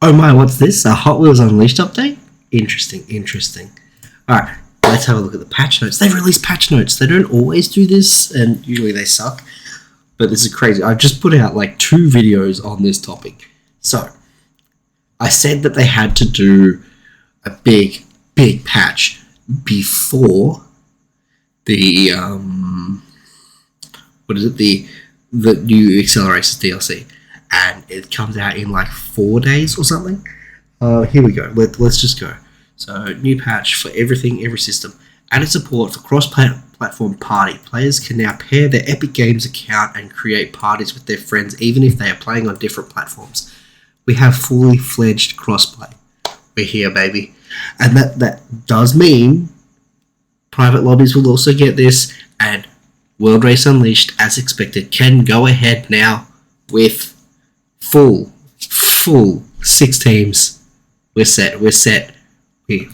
Oh my, what's this? A Hot Wheels Unleashed update? Interesting. Alright, let's have a look at the patch notes. They've released patch notes. They don't always do this, and usually they suck. But this is crazy. I've just put out like 2 videos on this topic. So, I said that they had to do a big patch before the the new Accelerators DLC, and it comes out in like 4 days or something. Here we go. Let's just go. So, new patch for everything, every system. Added support for cross-platform party. Players can now pair their Epic Games account and create parties with their friends, even if they are playing on different platforms. We have fully fledged crossplay. We're here, baby. And that does mean private lobbies will also get this, and World Race Unleashed, as expected, can go ahead now with full 6 teams. We're set.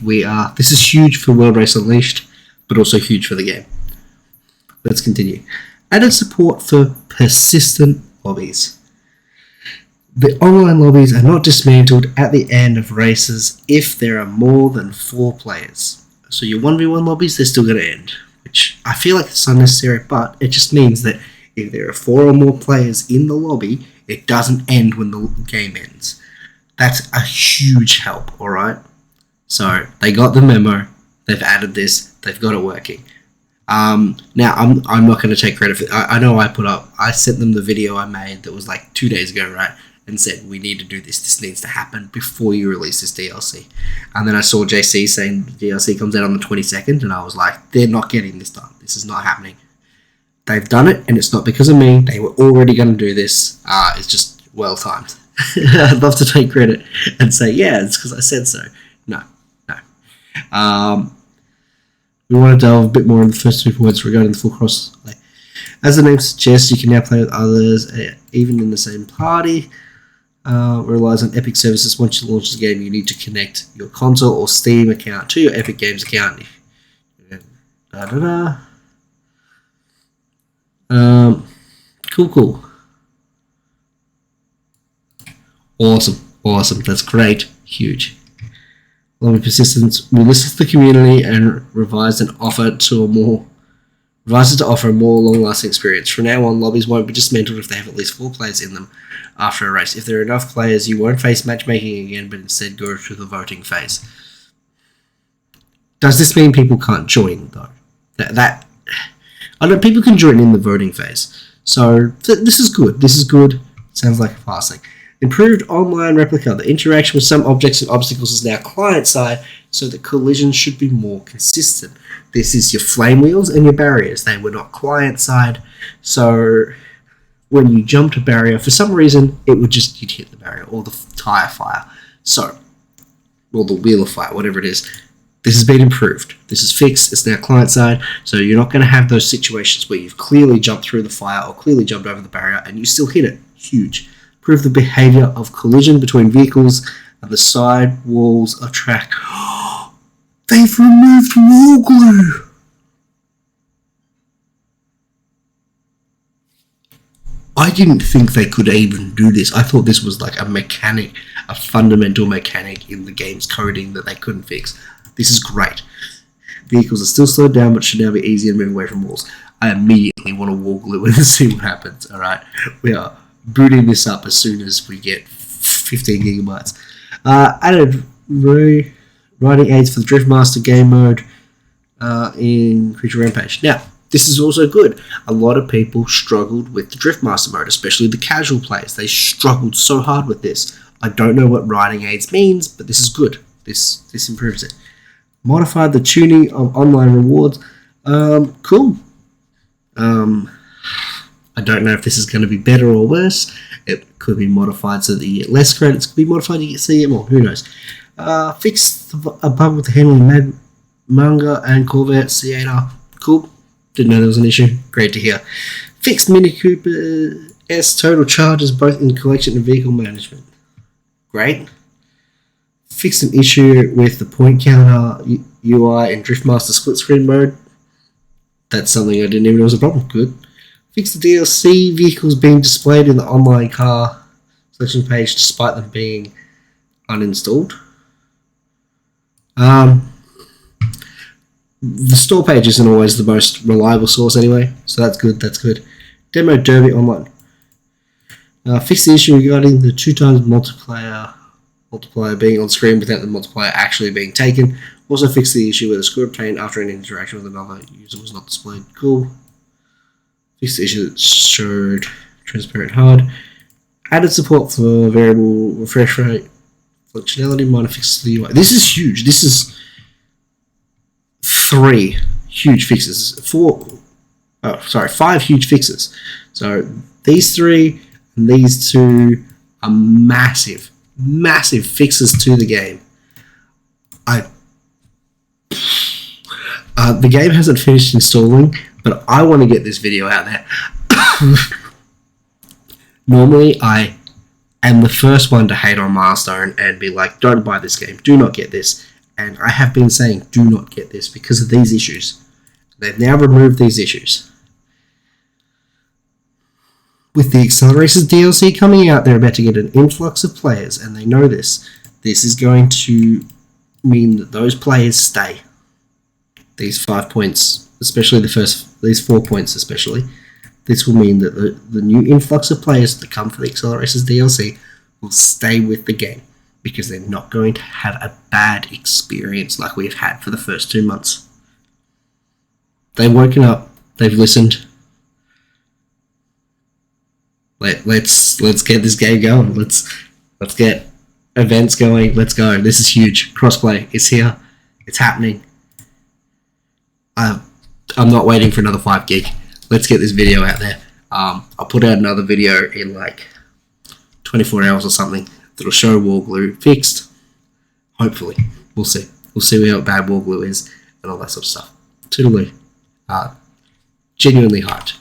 We are. This is huge for World Race Unleashed, but also huge for the game. Let's continue. Added support for persistent lobbies. The online lobbies are not dismantled at the end of races if there are more than 4 players. So your 1v1 lobbies, they're still going to end, which I feel like it's unnecessary, but it just means that if there are 4 or more players in the lobby, it doesn't end when the game ends. That's a huge help, alright? So they got the memo, they've added this, they've got it working. Now I'm not going to take credit for it. I know I sent them the video I made that was like 2 days ago, right? And said, we need to do this. This needs to happen before you release this DLC. And then I saw JC saying the DLC comes out on the 22nd, and I was like, they're not getting this done. This is not happening. They've done it, and it's not because of me. They were already going to do this. It's just well timed. I'd love to take credit and say, yeah, it's because I said so. No. We want to delve a bit more on the first 2 points regarding the full crossplay. As the name suggests, you can now play with others, even in the same party. Relies on Epic services. Once you launch the game, you need to connect your console or Steam account to your Epic Games account. Cool. Awesome. That's great. Huge. Lobby persistence. We listened to the community and revised it to offer a more long-lasting experience. From now on, lobbies won't be dismantled if they have at least 4 players in them after a race. If there are enough players, you won't face matchmaking again, but instead go through the voting phase. Does this mean people can't join, though? I know people can join in the voting phase. So, this is good. Sounds like a passing. Improved online replica. The interaction with some objects and obstacles is now client-side, so the collisions should be more consistent. This is your flame wheels and your barriers. They were not client-side, so when you jumped a barrier, for some reason, you'd hit the barrier, or the tyre fire. Or the wheel of fire, whatever it is. This has been improved. This is fixed. It's now client-side, so you're not going to have those situations where you've clearly jumped through the fire or clearly jumped over the barrier, and you still hit it. Huge. Improve the behavior of collision between vehicles and the side walls of track. They've removed wall glue! I didn't think they could even do this. I thought this was like a fundamental mechanic in the game's coding that they couldn't fix. This is great. Vehicles are still slowed down, but should now be easier to move away from walls. I immediately want to wall glue and see what happens, alright? We are booting this up as soon as we get 15 gigabytes. Added riding aids for the Drift Master game mode in Creature Rampage. Now, this is also good. A lot of people struggled with the Drift Master mode, especially the casual players. They struggled so hard with this. I don't know what riding aids means, but this is good. This improves it. Modified the tuning of online rewards. Cool. I don't know if this is going to be better or worse. It could be modified so that you get less credits. It could be modified so you get more. Who knows? Fixed a bug with the handling manga and Corvette C8R. Cool. Didn't know there was an issue. Great to hear. Fixed Mini Cooper S total charges both in collection and vehicle management. Great. Fixed an issue with the point counter UI in Driftmaster split screen mode. That's something I didn't even know was a problem. Good. Fix the DLC vehicles being displayed in the online car selection page despite them being uninstalled. The store page isn't always the most reliable source anyway, so that's good. That's good. Demo Derby Online. Fix the issue regarding the 2x multiplier being on screen without the multiplier actually being taken. Also fix the issue where the score obtained after an interaction with another user was not displayed. Cool. Fix the issue that showed transparent HUD. Added support for variable refresh rate functionality. Minor fixes to the UI. This is huge. This is 3 huge fixes. 5 huge fixes. So these 3 and these 2 are massive fixes to the game. The game hasn't finished installing, but I want to get this video out there. Normally, I am the first one to hate on Milestone and be like, don't buy this game, do not get this. And I have been saying, do not get this because of these issues. They've now removed these issues. With the Accelerators DLC coming out, they're about to get an influx of players, and they know this. This is going to mean that those players stay. These 5 points, especially these 4 points especially, this will mean that the new influx of players that come for the Accelerators DLC will stay with the game because they're not going to have a bad experience like we've had for the first 2 months. They've woken up, they've listened. Let's get this game going. Let's get events going. Let's go. This is huge. Crossplay is here. It's happening. I'm not waiting for another 5 gig. Let's get this video out there. I'll put out another video in like 24 hours or something that'll show wall glue fixed. Hopefully. We'll see. We'll see how bad wall glue is and all that sort of stuff. Toodaloo. Genuinely hyped.